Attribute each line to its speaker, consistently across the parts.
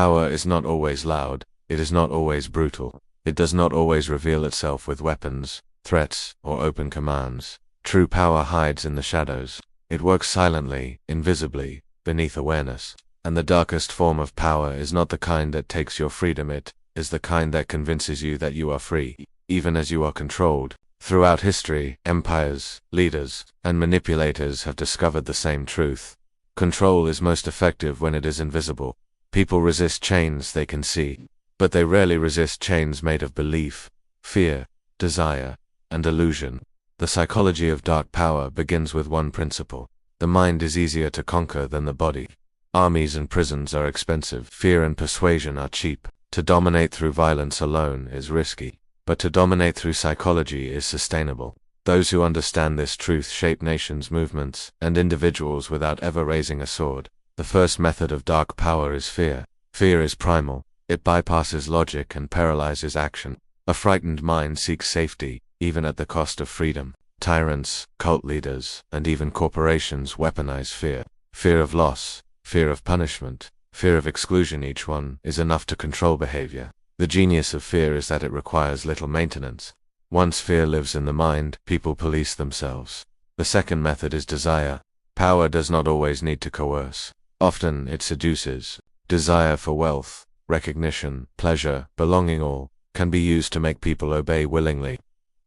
Speaker 1: Power is not always loud, it is not always brutal, it does not always reveal itself with weapons, threats, or open commands. True power hides in the shadows. It works silently, invisibly, beneath awareness. And the darkest form of power is not the kind that takes your freedom, it is the kind that convinces you that you are free, even as you are controlled. Throughout history, empires, leaders, and manipulators have discovered the same truth. Control is most effective when it is invisible. People resist chains they can see, but they rarely resist chains made of belief, fear, desire, and illusion. The psychology of dark power begins with one principle. The mind is easier to conquer than the body. Armies and prisons are expensive. Fear and persuasion are cheap. To dominate through violence alone is risky, but to dominate through psychology is sustainable. Those who understand this truth shape nations, movements, and individuals without ever raising a sword. The first method of dark power is fear. Fear is primal. It bypasses logic and paralyzes action. A frightened mind seeks safety, even at the cost of freedom. Tyrants, cult leaders, and even corporations weaponize fear. Fear of loss, fear of punishment, fear of exclusion. Each one is enough to control behavior. The genius of fear is that it requires little maintenance. Once fear lives in the mind, people police themselves. The second method is desire. Power does not always need to coerce. Often it seduces. Desire for wealth, recognition, pleasure, belonging, all can be used to make people obey willingly.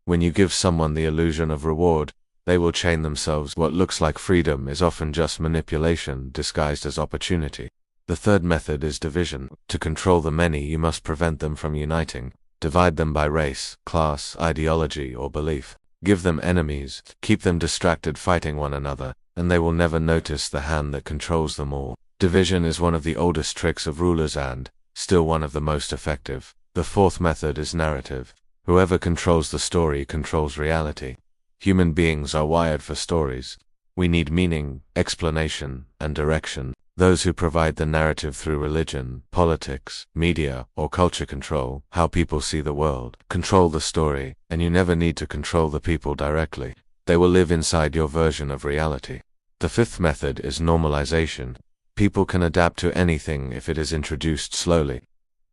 Speaker 1: When you give someone the illusion of reward, they will chain themselves. What looks like freedom is often just manipulation disguised as opportunity. The third method is division. To control the many, you must prevent them from uniting. Divide them by race, class, ideology, or belief. Give them enemies, keep them distracted fighting one another, and they will never notice the hand that controls them all. Division is one of the oldest tricks of rulers and, still, one of the most effective. The fourth method is narrative. Whoever controls the story controls reality. Human beings are wired for stories. We need meaning, explanation, and direction. Those who provide the narrative through religion, politics, media, or culture control how people see the world. Control the story, and you never need to control the people directly. They will live inside your version of reality. The fifth method is normalization. People can adapt to anything if it is introduced slowly.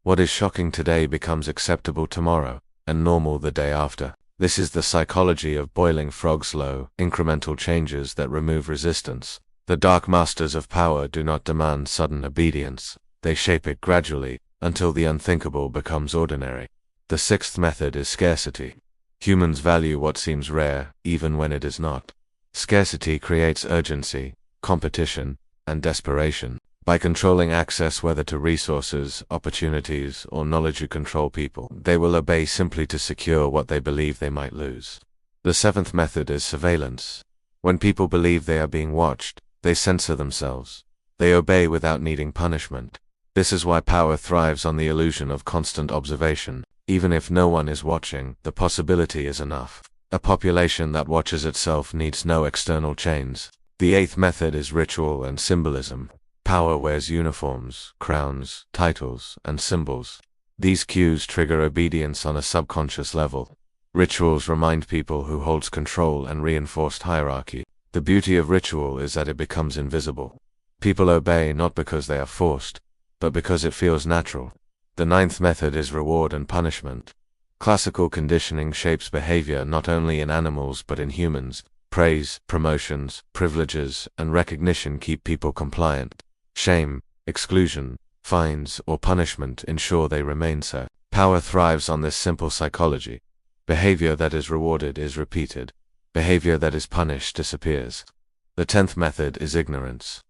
Speaker 1: What is shocking today becomes acceptable tomorrow, and normal the day after. This is the psychology of boiling frogs. Slow, incremental changes that remove resistance. The dark masters of power do not demand sudden obedience. They shape it gradually, until the unthinkable becomes ordinary. The sixth method is scarcity. Humans value what seems rare, even when it is not. Scarcity creates urgency, competition, and desperation. By controlling access, whether to resources, opportunities, or knowledge, you control people. They will obey simply to secure what they believe they might lose. The seventh method is surveillance. When people believe they are being watched, they censor themselves. They obey without needing punishment. This is why power thrives on the illusion of constant observation. Even if no one is watching, the possibility is enough. A population that watches itself needs no external chains. The eighth method is ritual and symbolism. Power wears uniforms, crowns, titles, and symbols. These cues trigger obedience on a subconscious level. Rituals remind people who holds control and reinforced hierarchy. The beauty of ritual is that it becomes invisible. People obey not because they are forced, but because it feels natural. The ninth method is reward and punishment. Classical conditioning shapes behavior not only in animals but in humans. Praise, promotions, privileges, and recognition keep people compliant. Shame, exclusion, fines, or punishment ensure they remain so. Power thrives on this simple psychology. Behavior that is rewarded is repeated. Behavior that is punished disappears. The 10th method is ignorance.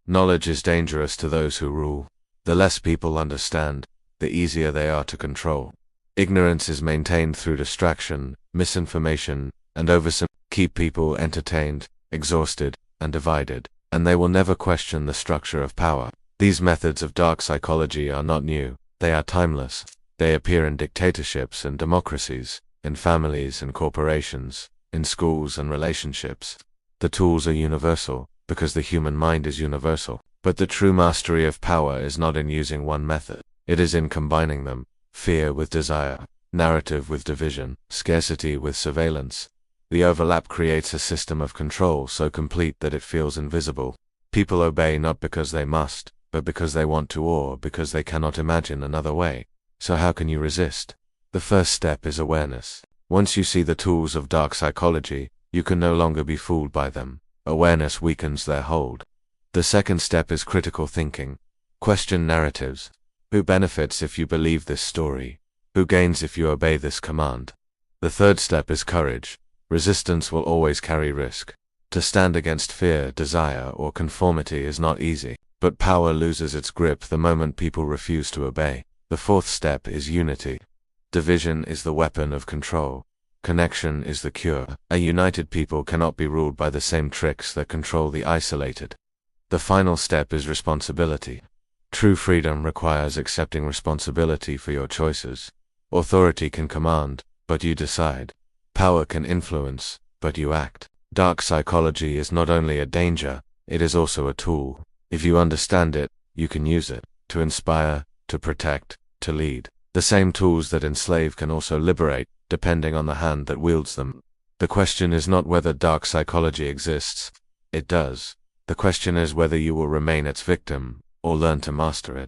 Speaker 1: Knowledge is dangerous to those who rule. The less people understand, the easier they are to control. Ignorance is maintained through distraction, misinformation, and oversimplification. Keep people entertained, exhausted, and divided, and they will never question the structure of power. These methods of dark psychology are not new, they are timeless. They appear in dictatorships and democracies, in families and corporations, in schools and relationships. The tools are universal, because the human mind is universal. But the true mastery of power is not in using one method. It is in combining them: fear with desire, narrative with division, scarcity with surveillance. The overlap creates a system of control so complete that it feels invisible. People obey not because they must, but because they want to or because they cannot imagine another way. So how can you resist? The first step is awareness. Once you see the tools of dark psychology, you can no longer be fooled by them. Awareness weakens their hold. The second step is critical thinking. Question narratives. Who benefits if you believe this story? Who gains if you obey this command? The third step is courage. Resistance will always carry risk. To stand against fear, desire, or conformity is not easy, but power loses its grip the moment people refuse to obey. The fourth step is unity. Division is the weapon of control. Connection is the cure. A united people cannot be ruled by the same tricks that control the isolated. The final step is responsibility. True freedom requires accepting responsibility for your choices. Authority can command, but you decide. Power can influence, but you act. Dark psychology is not only a danger, it is also a tool. If you understand it, you can use it to inspire, to protect, to lead. The same tools that enslave can also liberate, depending on the hand that wields them. The question is not whether dark psychology exists. It does. The question is whether you will remain its victim, or learn to master it.